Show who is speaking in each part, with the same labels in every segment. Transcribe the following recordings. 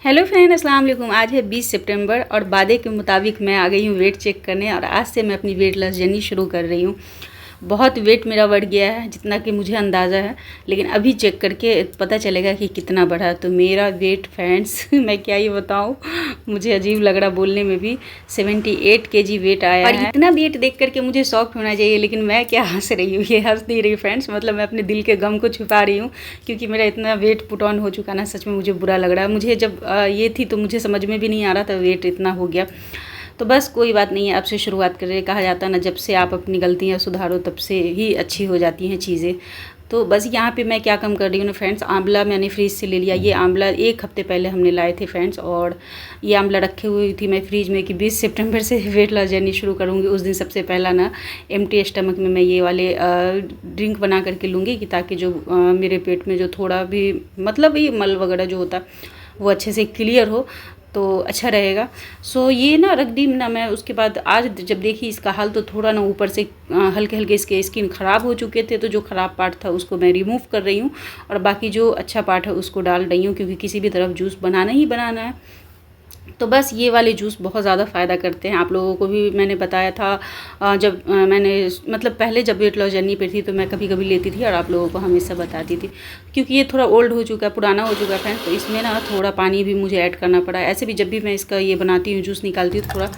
Speaker 1: Hello friend, अस्सलाम वालेकुम। आज है 20 सितंबर और वादे के मुताबिक मैं आ गई हूँ वेट चेक करने और आज से मैं अपनी वेट लॉस जर्नी शुरू कर रही हूँ। बहुत वेट मेरा बढ़ गया है जितना कि मुझे अंदाज़ा है, लेकिन अभी चेक करके पता चलेगा कि कितना बढ़ा। तो मेरा वेट फ्रेंड्स मैं क्या ही बताऊँ, मुझे अजीब लग रहा बोलने में भी। 78 केजी वेट आया है और इतना वेट देख करके मुझे शौक होना चाहिए, लेकिन मैं क्या हंस रही हूँ, ये हंस नहीं रही फ्रेंड्स। मतलब मैं अपने दिल के गम को छुपा रही हूँ क्योंकि मेरा इतना वेट पुट ऑन हो चुका ना, सच में मुझे बुरा लग रहा है। मुझे जब ये थी तो मुझे समझ में भी नहीं आ रहा था वेट इतना हो गया। तो बस कोई बात नहीं है, अब से शुरुआत करें। कहा जाता है ना, जब से आप अपनी गलतियाँ सुधारो तब से ही अच्छी हो जाती हैं चीज़ें। तो बस यहाँ पे मैं क्या कम कर रही हूँ ना फ्रेंड्स, आंवला मैंने फ्रीज से ले लिया। ये आंवला 1 हफ्ते पहले हमने लाए थे फ्रेंड्स, और ये आंवला रखे हुई थी मैं फ्रीज में कि 20 सितंबर से वेट लॉस जर्नी शुरू करूँगी। उस दिन सबसे पहला ना एम्प्टी स्टमक में मैं ये वाले ड्रिंक बना करके लूँगी कि ताकि जो मेरे पेट में जो थोड़ा भी मतलब ये मल वगैरह जो होता वो अच्छे से क्लियर हो, तो अच्छा रहेगा। सो ये ना रख दी ना मैं। उसके बाद आज जब देखी इसका हाल तो थोड़ा ना ऊपर से हल्के हल्के इसके स्किन ख़राब हो चुके थे, तो जो ख़राब पार्ट था उसको मैं रिमूव कर रही हूँ और बाकी जो अच्छा पार्ट है उसको डाल रही हूँ, क्योंकि किसी भी तरफ जूस बनाना ही बनाना है। तो बस ये वाले जूस बहुत ज़्यादा फ़ायदा करते हैं। आप लोगों को भी मैंने बताया था जब मैंने मतलब पहले जब वेट लॉस जर्नी पे थी तो मैं कभी कभी लेती थी और आप लोगों को हमेशा बताती थी। क्योंकि ये थोड़ा ओल्ड हो चुका है, पुराना हो चुका है फ्रेंड्स, तो इसमें ना थोड़ा पानी भी मुझे ऐड करना पड़ा। ऐसे भी जब भी मैं इसका ये बनाती हूँ, जूस निकालती हूँ, तो थोड़ा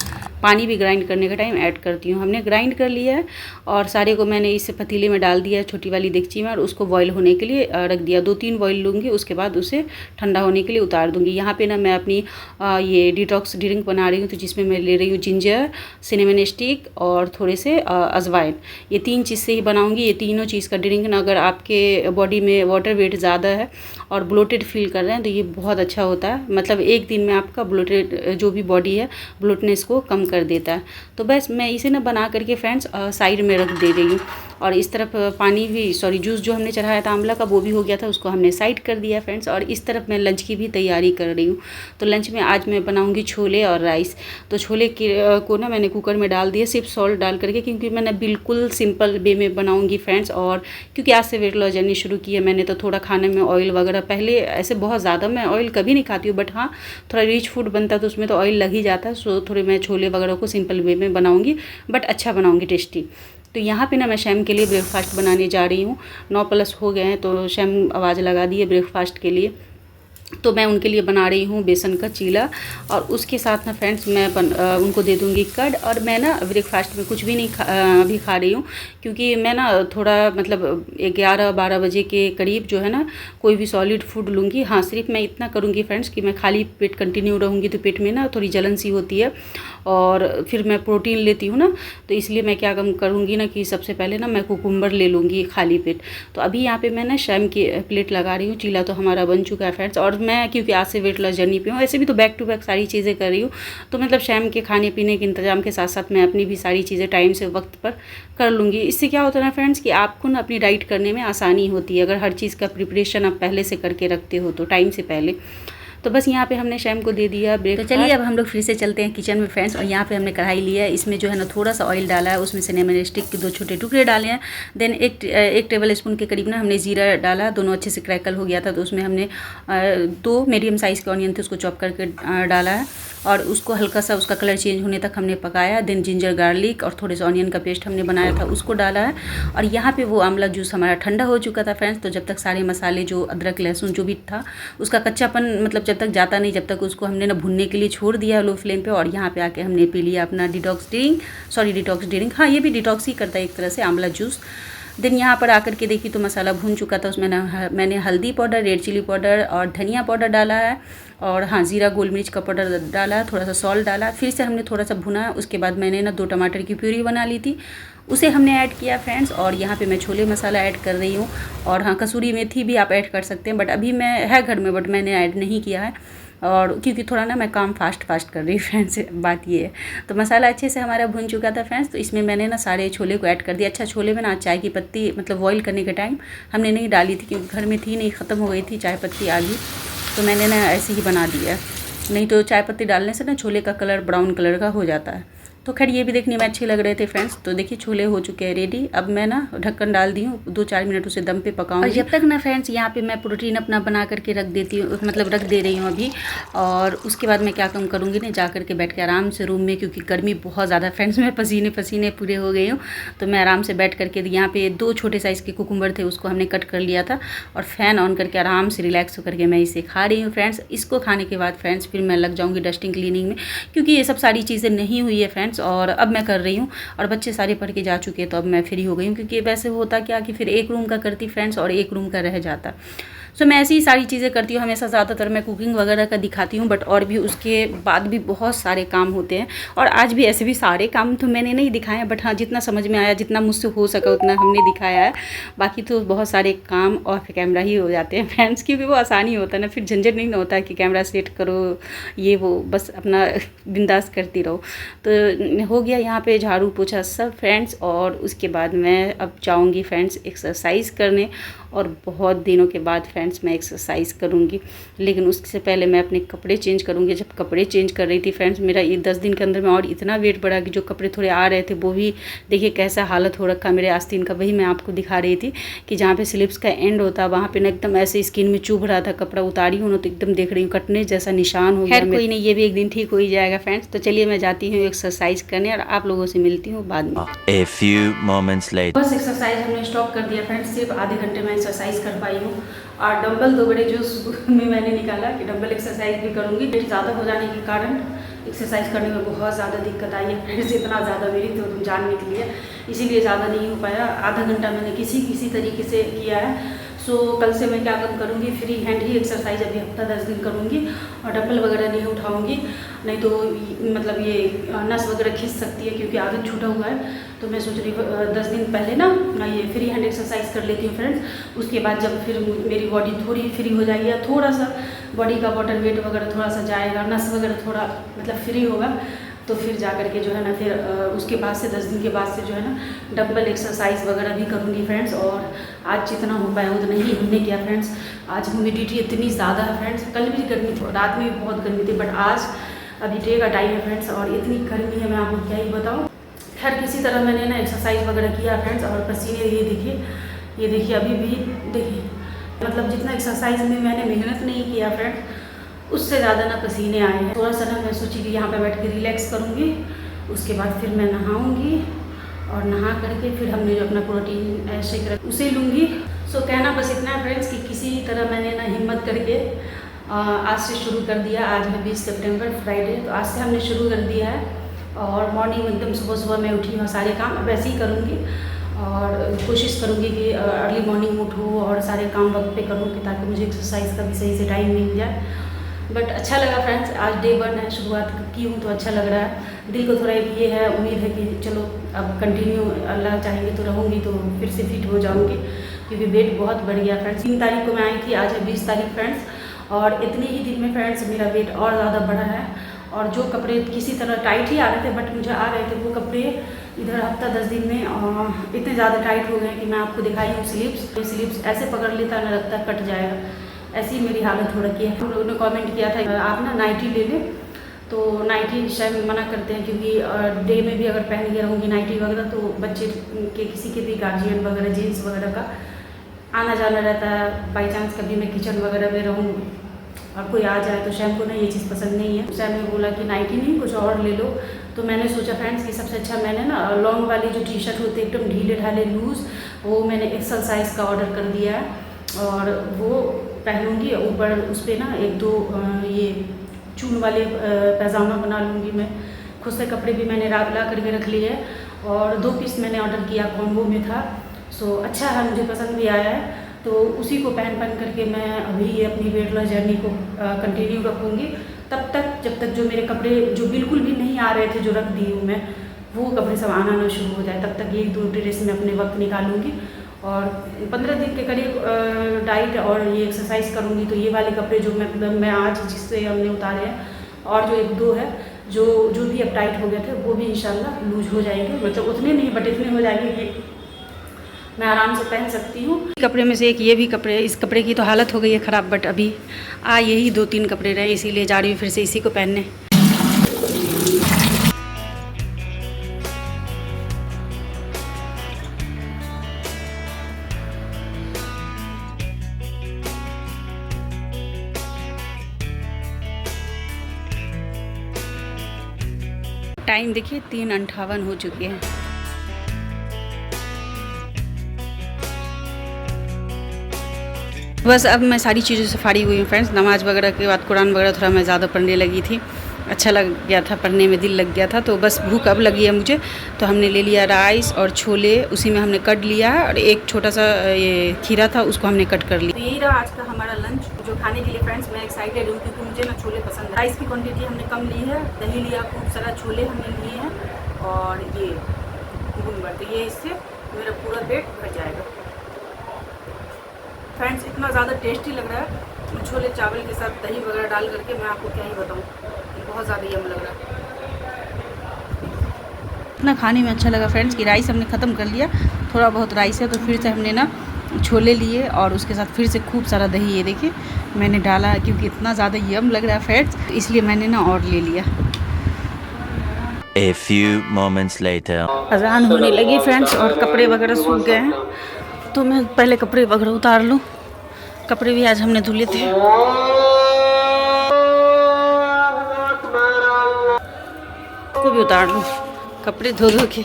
Speaker 1: पानी भी ग्राइंड करने का टाइम ऐड करती हूँ। हमने ग्राइंड कर लिया है और सारे को मैंने इस पतीले में डाल दिया है, छोटी वाली देगची में, और उसको बॉईल होने के लिए रख दिया। 2-3 बॉईल लूँगी, उसके बाद उसे ठंडा होने के लिए उतार दूँगी। यहाँ पे ना मैं अपनी ये डिटॉक्स ड्रिंक बना रही हूँ, तो जिसमें मैं ले रही हूँ जिंजर, सिनेमन स्टिक और थोड़े से अजवाइन। ये 3 चीज़ से ही बनाऊँगी। ये तीनों चीज़ का ड्रिंक ना, अगर आपके बॉडी में वाटर वेट ज़्यादा है और ब्लोटेड फील कर रहे हैं तो ये बहुत अच्छा होता है। मतलब एक दिन में आपका ब्लोटेड जो भी बॉडी है ब्लोटनेस को कम कर देता है। तो बस मैं इसे ना बना करके फ्रेंड्स साइड में रख दे रही हूँ। और इस तरफ पानी भी जूस जो हमने चढ़ाया था आंवला का वो भी हो गया था, उसको हमने साइड कर दिया फ्रेंड्स। और इस तरफ मैं लंच की भी तैयारी कर रही हूँ। तो लंच में आज मैं बनाऊँगी छोले और राइस। तो छोले को ना मैंने कुकर में डाल दिया, सिर्फ सॉल्ट डाल करके, क्योंकि मैंने बिल्कुल सिंपल वे में बनाऊँगी फ्रेंड्स। और क्योंकि आज से वेट लॉस जर्नी शुरू की है मैंने, तो थोड़ा खाने में ऑयल वगैरह, पहले ऐसे बहुत ज़्यादा मैं ऑयल कभी नहीं खाती हूँ, बट हाँ थोड़ा रिच फूड बनता है तो उसमें तो ऑयल लग ही जाता है। सो थोड़े मैं छोले वगैरह को सिंपल वे में बनाऊँगी, बट अच्छा बनाऊँगी, टेस्टी। तो यहाँ पे ना मैं शैम के लिए ब्रेकफास्ट बनाने जा रही हूँ। 9+ हो गए हैं, तो शैम आवाज़ लगा दी है ब्रेकफास्ट के लिए। तो मैं उनके लिए बना रही हूँ बेसन का चीला, और उसके साथ ना फ्रेंड्स मैं उनको दे दूँगी कर्ड। और मैं ना ब्रेकफास्ट में कुछ भी नहीं अभी खा रही हूँ, क्योंकि मैं ना थोड़ा मतलब 11-12 बजे के करीब जो है ना कोई भी सॉलिड फूड लूँगी। हाँ, सिर्फ मैं इतना करूँगी फ्रेंड्स कि मैं खाली पेट कंटिन्यू रहूँगी तो पेट में ना थोड़ी जलन सी होती है, और फिर मैं प्रोटीन लेती हूँ ना, तो इसलिए मैं क्या कम करूँगी ना कि सबसे पहले ना मैं कुकुम्बर ले लूँगी खाली पेट। तो अभी यहाँ पे मैं ना शैम की प्लेट लगा रही हूँ। चीला तो हमारा बन चुका है फ्रेंड्स, और मैं क्योंकि आज से वेट लॉस जर्नी पे हूँ, ऐसे भी तो बैक टू बैक सारी चीज़ें कर रही हूँ, तो मतलब शैम के खाने पीने के इंतजाम के साथ साथ मैं अपनी भी सारी चीज़ें टाइम से वक्त पर कर लूँगी। इससे क्या होता है ना फ्रेंड्स कि आपको ना अपनी डाइट करने में आसानी होती है, अगर हर चीज़ का प्रिपरेशन आप पहले से करके रखते हो तो टाइम से पहले। तो बस यहाँ पे हमने शैम को दे दिया ब्रेक। तो चलिए अब हम लोग फिर से चलते हैं किचन में फ्रेंड्स। और यहाँ पे हमने कढ़ाई लिया है, इसमें जो है ना थोड़ा सा ऑयल डाला है, उसमें सिनेमन स्टिक के 2 छोटे टुकड़े डाले हैं। देन 1 टेबल स्पून के करीब ना हमने जीरा डाला, दोनों अच्छे से क्रैकल हो गया था, तो उसमें हमने 2 मीडियम साइज़ के ऑनियन थे उसको चॉप करके डाला है, और उसको हल्का सा उसका कलर चेंज होने तक हमने पकाया। देन जिंजर गार्लिक और थोड़े से ऑनियन का पेस्ट हमने बनाया था उसको डाला है। और यहाँ पे वो आंवला जूस हमारा ठंडा हो चुका था फ्रेंड्स। तो जब तक सारे मसाले जो अदरक लहसुन जो भी था उसका कच्चापन मतलब जब तक जाता नहीं, जब तक उसको हमने ना भुनने के लिए छोड़ दिया लो फ्लेम पे। और यहाँ पे आके हमने पी लिया अपना डिटॉक्स ड्रिंक। हाँ, ये भी डिटॉक्स ही करता है एक तरह से, आंवला जूस। देन यहाँ पर आकर के देखी तो मसाला भून चुका था, उसमें मैंने हल्दी पाउडर, रेड चिली पाउडर और धनिया पाउडर डाला है, और हाँ जीरा गोल मिर्च का पाउडर डाला है, थोड़ा सा सॉल्ट डाला। फिर से हमने थोड़ा सा भुना। उसके बाद मैंने ना 2 टमाटर की प्यूरी बना ली थी, उसे हमने ऐड किया फ्रेंड्स। और यहाँ पे मैं छोले मसाला ऐड कर रही हूँ, और हाँ कसूरी मेथी भी आप ऐड कर सकते हैं, बट अभी मैं है घर में, बट मैंने ऐड नहीं किया है, और क्योंकि थोड़ा ना मैं काम फास्ट कर रही हूँ फ्रेंड्स, बात ये है। तो मसाला अच्छे से हमारा भुन चुका था फ्रेंड्स, तो इसमें मैंने ना सारे छोले को ऐड कर दिया। अच्छा, छोले में ना चाय की पत्ती मतलब बॉईल करने के टाइम हमने नहीं डाली थी, क्योंकि घर में थी नहीं, ख़त्म हो गई थी चाय पत्ती आधी, तो मैंने ना ऐसे ही बना दिया। नहीं तो चाय पत्ती डालने से ना छोले का कलर ब्राउन कलर का हो जाता है। तो खैर ये भी देखने में अच्छे लग रहे थे फ्रेंड्स। तो देखिए छोले हो चुके हैं रेडी। अब मैं ना ढक्कन डाल दी हूँ, 2-4 मिनट उसे दम पे पकाऊंगी। और जब तक ना फ्रेंड्स यहाँ पे मैं प्रोटीन अपना बना करके रख देती हूँ, मतलब रख दे रही हूँ अभी। और उसके बाद मैं क्या काम करूँगी ना, जा करके बैठ के आराम से रूम में, क्योंकि गर्मी बहुत ज़्यादा फ्रेंड्स, मैं पसीने पसीने पूरे हो गई हूँ। तो मैं आराम से बैठ करके यहाँ पे 2 छोटे साइज़ के कुकुम्बर थे, उसको हमने कट कर लिया था और फ़ैन ऑन करके आराम से रिलैक्स होकर के मैं इसे खा रही हूँ फ्रेंड्स। इसको खाने के बाद फ्रेंड्स फिर मैं लग जाऊँगी डस्टिंग क्लीनिंग में, क्योंकि ये सब सारी चीज़ें नहीं हुई है फ्रेंड्स। और अब मैं कर रही हूँ और बच्चे सारे पढ़ के जा चुके हैं, तो अब मैं फ्री हो गई हूँ। क्योंकि वैसे होता क्या कि फिर एक रूम का करती फ्रेंड्स और एक रूम का रह जाता। सो मैं ऐसी ही सारी चीज़ें करती हूँ हमेशा। ज़्यादातर मैं कुकिंग वगैरह का दिखाती हूँ, बट और भी उसके बाद भी बहुत सारे काम होते हैं। और आज भी ऐसे भी सारे काम तो मैंने नहीं दिखाए हैं, बट हाँ जितना समझ में आया, जितना मुझसे हो सका उतना हमने दिखाया है। बाकी तो बहुत सारे काम ऑफ कैमरा ही हो जाते हैं फ्रेंड्स, क्योंकि वो आसानी होता है ना, फिर झंझट नहीं होता है कि कैमरा सेट करो ये वो, बस अपना बिंदास करती रहो। तो हो गया यहाँ पे झाड़ू पोछा सब फ्रेंड्स। और उसके बाद मैं अब जाऊँगी फ्रेंड्स एक्सरसाइज करने। और बहुत दिनों के बाद फ्रेंड्स मैं एक्सरसाइज करूँगी, लेकिन उससे पहले मैं अपने कपड़े चेंज करूँगी। जब कपड़े चेंज कर रही थी फ्रेंड्स, मेरा ये 10 दिन के अंदर में और इतना वेट बढ़ा कि जो कपड़े थोड़े आ रहे थे वो भी देखिए कैसा हालत हो रखा मेरे आस्तीन का। वही मैं आपको दिखा रही थी कि जहाँ पे स्लिप्स का एंड होता है वहाँ पे ना एकदम ऐसे स्किन में चुभ रहा था। कपड़ा उतारी हूँ ना तो एकदम देख रही हूँ कटने जैसा निशान हो गया। कोई नहीं, ये भी एक दिन ठीक हो ही जाएगा फ्रेंड्स। तो चलिए मैं जाती हूँ एक्सरसाइज करने और आप लोगों से मिलती हूँ बाद में।
Speaker 2: A few moments later.
Speaker 1: बस एक्सरसाइज हमने स्टॉप कर दिया फ्रेंड्स, सिर्फ आधे घंटे में एक्सरसाइज कर पाई हूँ। और डंबल 2 बड़े जो सुबह में मैंने निकाला कि डंबल एक्सरसाइज भी करूँगी। वेट ज़्यादा हो जाने के कारण एक्सरसाइज करने में बहुत ज़्यादा दिक्कत आई है फ्रेंड्स, इतना ज़्यादा मेरी तो तुम जान निकली है, इसीलिए ज़्यादा नहीं हो पाया। आधा घंटा मैंने किसी तरीके से किया है। सो कल से मैं क्या काम करूँगी, फ्री हैंड ही एक्सरसाइज अभी हफ्ता 10 दिन करूँगी। और डंबल वगैरह नहीं उठाऊँगी, नहीं तो मतलब ये नस वगैरह खींच सकती है, क्योंकि आदत छूटा हुआ है। तो मैं सोच रही हूँ 10 दिन पहले ना ये फ्री हैंड एक्सरसाइज कर लेती हूँ फ्रेंड्स। उसके बाद जब फिर मेरी बॉडी थोड़ी फ्री हो जाएगी, या थोड़ा सा बॉडी का वाटर वेट वगैरह थोड़ा सा जाएगा, नस वगैरह थोड़ा मतलब फ्री होगा, तो फिर जा कर के जो है ना फिर उसके बाद से 10 दिन के बाद से जो है ना डंबल एक्सरसाइज वगैरह भी करूँगी फ्रेंड्स। और आज जितना हो पाया उतना ही हमने किया फ्रेंड्स। आज ह्यूमिडिटी इतनी ज़्यादा है फ्रेंड्स, कल भी गर्मी थी, रात में भी बहुत गर्मी थी, बट आज अभी डे का टाइम है फ्रेंड्स और इतनी गर्मी है मैं आपको क्या ही बताऊँ। खैर किसी तरह मैंने ना एक्सरसाइज वगैरह किया फ्रेंड्स। और पसीने ये देखिए अभी भी देखिए, मतलब जितना एक्सरसाइज में मैंने मेहनत नहीं किया फ्रेंड्स, उससे ज़्यादा ना पसीने आए हैं। थोड़ा सा ना मैं सोची कि यहाँ पे बैठ के रिलैक्स करूँगी, उसके बाद फिर मैं नहाऊँगी और नहा करके फिर हमने जो अपना प्रोटीन शेक उसे लूँगी। सो कहना बस इतना है फ्रेंड्स कि किसी तरह मैंने ना हिम्मत करके आज से शुरू कर दिया। आज है 20 सितंबर फ्राइडे, तो आज से हमने शुरू कर दिया है। और मॉर्निंग एकदम सुबह मैं उठी हूँ, सारे काम अब ऐसे ही करूँगी। और कोशिश करूँगी कि अर्ली मॉर्निंग उठूँ और सारे काम वक्त पे करूँ, कि ताकि मुझे एक्सरसाइज का भी सही से टाइम मिल जाए। बट अच्छा लगा फ्रेंड्स, आज डे 1 है, शुरुआत की हूँ तो अच्छा लग रहा है। दिल को थोड़ा एक ये है, उम्मीद है कि चलो अब कंटिन्यू अल्लाह चाहेंगे तो रहूँगी, तो फिर से फिट हो जाऊँगी, क्योंकि वेट बहुत बढ़ गया फ्रेंड्स। 3 तारीख को मैं आई थी, आज है 20 तारीख फ्रेंड्स, और इतने ही दिन में फ्रेंड्स मेरा वेट और ज़्यादा बढ़ा है। और जो कपड़े किसी तरह टाइट ही आ रहे थे, बट मुझे आ रहे थे वो कपड़े इधर हफ्ता 10 दिन में इतने ज़्यादा टाइट हो गए कि मैं आपको दिखाई हूँ। स्लीव्स ऐसे पकड़ लेता है ना, लगता है कट जाएगा, ऐसी मेरी हालत हो रखी है। हम लोगों ने कमेंट किया था आप ना नाइटी ले लें, तो नाइटी शायद मना करते हैं, क्योंकि डे में भी अगर पहन के रहूँगी नाइटी वगैरह तो बच्चे के किसी के भी गार्जियन वगैरह जेंट्स वगैरह का आना जाना रहता है। बाई चांस कभी मैं किचन वगैरह में रहूँ और कोई आ जाए, तो शैम को ना ये चीज़ पसंद नहीं है। शैम ने बोला कि नाइटी नहीं कुछ और ले लो, तो मैंने सोचा फ्रेंड्स कि सबसे अच्छा मैंने ना लॉन्ग वाली जो टी शर्ट होती है एकदम ढीले ढाले लूज़, वो मैंने एक्सल साइज़ का ऑर्डर कर दिया है और वो पहनूँगी। ऊपर उस पर ना 1-2 ये चून वाले पैजामा बना लूँगी मैं। खुद से कपड़े भी मैंने ला करके रख लिए है, और 2 पीस मैंने ऑर्डर किया, कॉम्बो में था। सो अच्छा है, मुझे पसंद भी आया है, तो उसी को पहन करके मैं अभी अपनी वेट लॉस जर्नी को कंटिन्यू रखूँगी। तब तक जब तक जो मेरे कपड़े जो बिल्कुल भी नहीं आ रहे थे, जो रख दी हूँ मैं, वो कपड़े सब आना ना शुरू हो जाए, तब तक ये 2 ड्रेस में अपने वक्त निकालूंगी। और 15 दिन के करीब डाइट और ये एक्सरसाइज करूँगी, तो ये वाले कपड़े जो मैं आज जिससे हमने उतारे हैं, और जो 1-2 है जो भी अब टाइट हो गए थे, वो भी इंशाल्लाह लूज हो जाएंगे। मतलब उतने नहीं, बट इतने हो जाएंगे कि मैं आराम से पहन सकती हूँ। कपड़े में से एक ये भी कपड़े, इस कपड़े की तो हालत हो गई है ख़राब, बट अभी यही 2-3 कपड़े रहे, इसीलिए जा रही हूँ फिर से इसी को पहनने। टाइम देखिए 3:58 हो चुके हैं। बस अब मैं सारी चीज़ों से फारिग हुई हूँ फ्रेंड्स। नमाज़ वगैरह के बाद कुरान वगैरह थोड़ा मैं ज़्यादा पढ़ने लगी थी, अच्छा लग गया था, पढ़ने में दिल लग गया था। तो बस भूख अब लगी है मुझे, तो हमने ले लिया राइस और छोले, उसी में हमने कट लिया है, और एक छोटा सा ये खीरा था उसको हमने कट कर लिया। तो यही रहा आज का हमारा लंच जो खाने के लिए फ्रेंड्स मैं एक्साइटेड हूँ, क्योंकि मुझे ना छोले पसंद है। राइस की क्वान्टिटी हमने कम ली है, दही लिया खूब सारा, छोले हमने लिए हैं, और ये गुनबर, तो ये इससे मेरा पूरा पेट भर जाएगा फ्रेंड्स। इतना ज़्यादा टेस्टी लग रहा है छोले चावल के साथ दही वगैरह डाल करके, मैं आपको क्या ही बताऊँ, बहुत ज़्यादा यम लग रहा है। इतना खाने में अच्छा लगा फ्रेंड्स कि राइस हमने ख़त्म कर लिया, थोड़ा बहुत राइस है, तो फिर से हमने ना छोले लिए और उसके साथ फिर से खूब सारा दही, ये देखिए मैंने डाला, क्योंकि इतना ज़्यादा यम लग रहा है फ्रेंड्स, इसलिए मैंने ना और ले लिया।
Speaker 2: A few moments later.
Speaker 1: अज़ान होने लगी फ्रेंड्स, और कपड़े वगैरह सूख गए हैं, तो मैं पहले कपड़े वगैरह उतार लूँ। कपड़े भी आज हमने धुले थे। को भी उतार लूँ, कपड़े धो धो के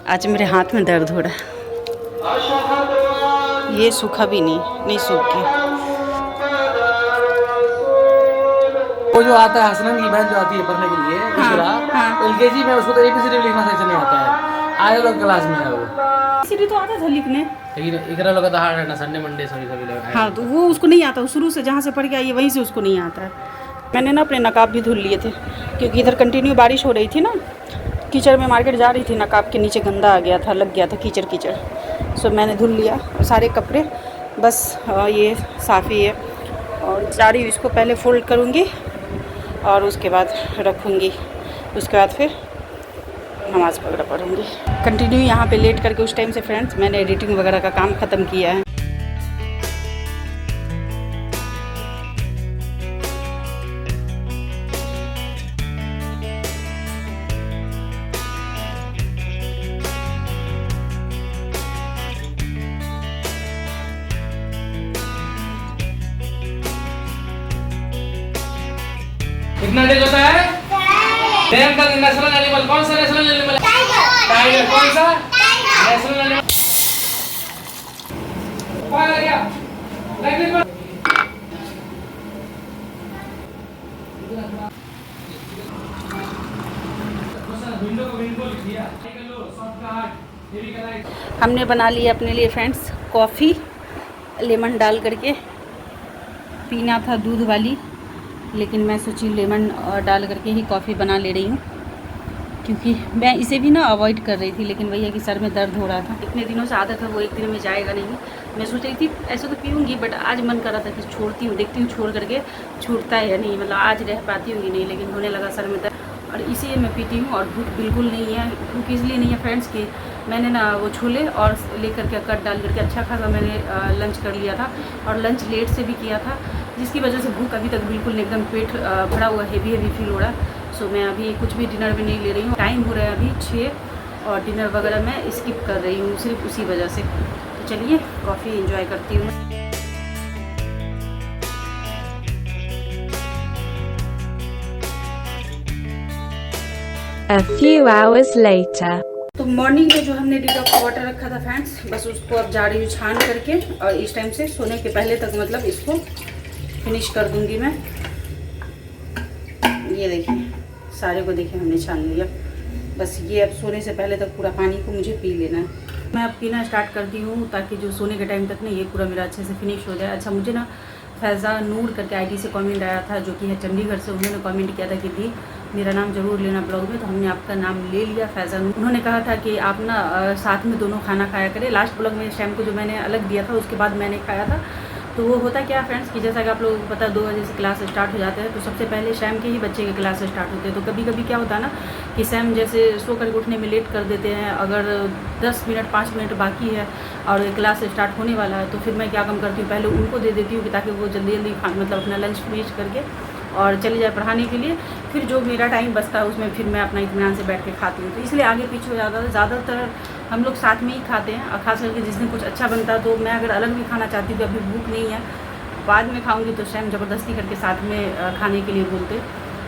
Speaker 1: आज मेरे हाथ में दर्द हो रहा है। ये सूखा भी नहीं सूख के।
Speaker 3: वो जो आता है हसनन की बहन जो आती है पढ़ने के लिए, LKG में, उसको तो ABCD लिखना सही से नहीं आता है, आए लोग क्लास में है वो।
Speaker 1: ABCD तो आता था लिखने,
Speaker 3: लेकिन इकरा लोग तो हार्ड है ना, संडे मंडे सभी लोग।
Speaker 1: हाँ, तो वो उसको नहीं आता, शुरू से जहाँ से पढ़ के आई है वहीं से उसको नहीं आता है। मैंने ना अपने नकाब भी धुल लिए थे, क्योंकि इधर कंटिन्यू बारिश हो रही थी ना, कीचड़ में मार्केट जा रही थी, नकाब के नीचे गंदा आ गया था, लग गया था कीचड़। सो मैंने धुल लिया और सारे कपड़े, बस ये साफ़ ही है, और जा रही हूँ इसको पहले फोल्ड करूँगी और उसके बाद रखूँगी, उसके बाद फिर नमाज़ वगैरह पढ़ूँगी। कंटिन्यू यहाँ पे लेट करके उस टाइम से फ्रेंड्स मैंने एडिटिंग वगैरह का काम ख़त्म किया है।
Speaker 3: कितना डेज होता है? डैम का नेशनल एनिमल कौन सा? National animal tiger. कौन सा? National animal.
Speaker 1: हमने बना लिया अपने लिए फ्रेंड्स कॉफ़ी, लेमन डाल करके, पीना था दूध वाली, लेकिन मैं सोची लेमन डाल करके ही कॉफ़ी बना ले रही हूँ, क्योंकि मैं इसे भी ना अवॉइड कर रही थी, लेकिन वही है कि सर में दर्द हो रहा था। इतने दिनों से आदत है, वो एक दिन में जाएगा नहीं। मैं सोच रही थी ऐसे तो पीऊँगी, बट आज मन कर रहा था कि छोड़ती हूँ, देखती हूँ छोड़ करके छूटता है या नहीं, मतलब आज रह पाती हूँ कि नहीं, लेकिन होने लगा सर में दर्द, और इसीलिए मैं पीती हूँ। और भूख बिल्कुल नहीं है, भूख इसलिए नहीं है फ्रेंड्स कि मैंने ना वो छोले और लेकर के कट डाल करके अच्छा खासा मैंने लंच कर लिया था, और लंच लेट से भी किया था, जिसकी वजह से भूख अभी तक बिल्कुल नहीं, एकदम पेट भरा हुआ हेवी फील हो रहा। सो मैं अभी कुछ भी डिनर भी नहीं ले रही हूँ। टाइम हो रहा है अभी 6, और डिनर वगैरह मैं स्किप कर रही हूँ सिर्फ उसी वजह से। तो चलिए कॉफ़ी एंजॉय करती हूँ।
Speaker 4: A few hours later.
Speaker 1: तो मॉर्निंग में जो हमने डिटॉक्स वाटर रखा था फ्रेंड्स, बस उसको अब जा रही हूँ छान करके, और इस टाइम से सोने के पहले तक मतलब इसको फिनिश कर दूंगी मैं। ये देखिए सारे को देखिए हमने छान लिया, बस ये अब सोने से पहले तक पूरा पानी को मुझे पी लेना है। मैं अब पीना स्टार्ट करती हूँ, ताकि जो सोने के टाइम तक ना ये पूरा मेरा अच्छे से फिनिश हो जाए। अच्छा, मुझे ना फैज़ा नूर करके आईडी से कमेंट आया था, जो कि है चंडीगढ़ से। उन्होंने कमेंट किया था कि दी मेरा नाम ज़रूर लेना ब्लॉग में, तो हमने आपका नाम ले लिया फैज़ा नूर। उन्होंने कहा था कि आप ना साथ में दोनों खाना खाया करें। लास्ट ब्लॉग में शैम को जो मैंने अलग दिया था उसके बाद मैंने खाया था। तो वो होता क्या फ्रेंड्स कि जैसा कि आप लोगों को पता 2 बजे से क्लास स्टार्ट हो जाते हैं, तो सबसे पहले शैम के ही बच्चे के क्लास स्टार्ट होते हैं। तो कभी कभी क्या होता है ना कि शैम जैसे सो करके उठने में लेट कर देते हैं, अगर 10 मिनट 5 मिनट बाकी है और क्लास स्टार्ट होने वाला है, तो फिर मैं क्या काम करती हूँ, पहले उनको दे देती हूँ कि ताकि वो जल्दी जल्दी मतलब अपना लंच फिनिश करके और चले जाए पढ़ाने के लिए। फिर जो मेरा टाइम बचता है उसमें फिर मैं अपना इत्मीनान से बैठ के खाती हूँ। तो इसलिए आगे पीछे हो जाता है। ज़्यादातर हम लोग साथ में ही खाते हैं, और खास करके जिस दिन कुछ अच्छा बनता है, तो मैं अगर अलग भी खाना चाहती हूँ तो अभी भूख नहीं है, बाद में खाऊंगी, तो शैम ज़बरदस्ती करके साथ में खाने के लिए बोलते।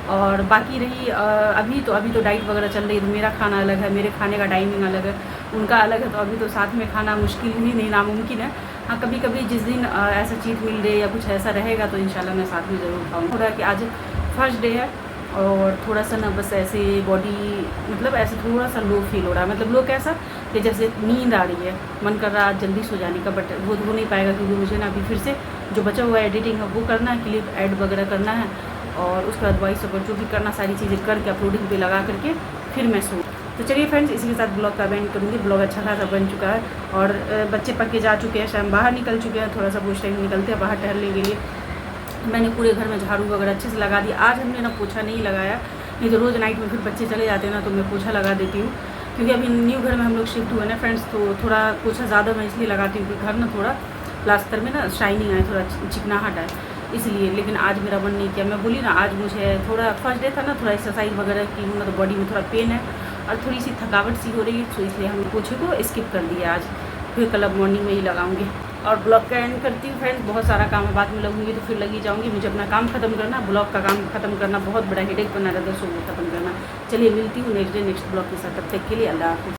Speaker 1: और बाकी रही अभी तो डाइट वगैरह चल रही है, तो मेरा खाना अलग है, मेरे खाने का टाइमिंग अलग है, उनका अलग है, तो अभी तो साथ में खाना मुश्किल ही नहीं, नामुमकिन है। हाँ, कभी कभी जिस दिन ऐसा चीट मील डे या कुछ ऐसा रहेगा तो इंशाल्लाह मैं साथ में ज़रूर खाऊँगी। थोड़ा कि आज फर्स्ट डे है और थोड़ा सा ना बस ऐसे बॉडी मतलब ऐसे थोड़ा सा लो फील हो रहा है, मतलब लो कैसा कि जैसे नींद आ रही है, मन कर रहा है जल्दी सो जाने का, बट वो हो नहीं पाएगा क्योंकि मुझे ना अभी फिर से जो बचा हुआ एडिटिंग है वो करना है, क्लिप ऐड वगैरह करना है और उसके बाद वॉइस ओवर जो भी करना सारी चीज़ें करके अपलोडिंग पे लगा करके फिर मैं सो। तो चलिए फ्रेंड्स, इसी के साथ ब्लॉग का एंड करूँगी। ब्लॉग अच्छा खासा बन चुका है और बच्चे पक के जा चुके हैं, शाम बाहर निकल चुके हैं, थोड़ा सा कुछ टाइम निकलते हैं बाहर टहलने के लिए। मैंने पूरे घर में झाड़ू वगैरह अच्छे से लगा दिया। आज हमने ना पोछा नहीं लगाया, नहीं तो रोज़ नाइट में फिर बच्चे चले जाते हैं ना तो मैं पोछा लगा देती हूँ, क्योंकि अभी न्यू घर में हम लोग शिफ्ट हुए ना फ्रेंड्स, तो थोड़ा पोछा ज़्यादा मैं इसलिए लगाती हूँ कि घर ना थोड़ा प्लास्टर में ना शाइनिंग आए, थोड़ा चिकनाहट आए इसलिए। लेकिन आज मेरा मन नहीं किया, मैं बोली ना आज मुझे थोड़ा फर्स्ट डे था ना, थोड़ा एक्सरसाइज वगैरह की हूँ ना, तो बॉडी में थोड़ा पेन है और थोड़ी सी थकावट सी हो रही है, तो इसलिए हम पोछे को स्किप कर दिया आज, फिर कल अब मॉर्निंग में ही लगाऊंगी। और ब्लॉग का एंड करती हूँ फ्रेंड्स, बहुत सारा काम है, बाद में लगूंगी तो फिर लगी जाऊंगी। मुझे अपना काम खत्म करना, ब्लॉग का काम खत्म करना बहुत बड़ा हेडेक बना रहता है, सो वो खत्म करना। चलिए मिलती हूँ नेक्स्ट डे नेक्स्ट ब्लॉग के साथ, तब तक के लिए अल्लाह हाफ़िज़।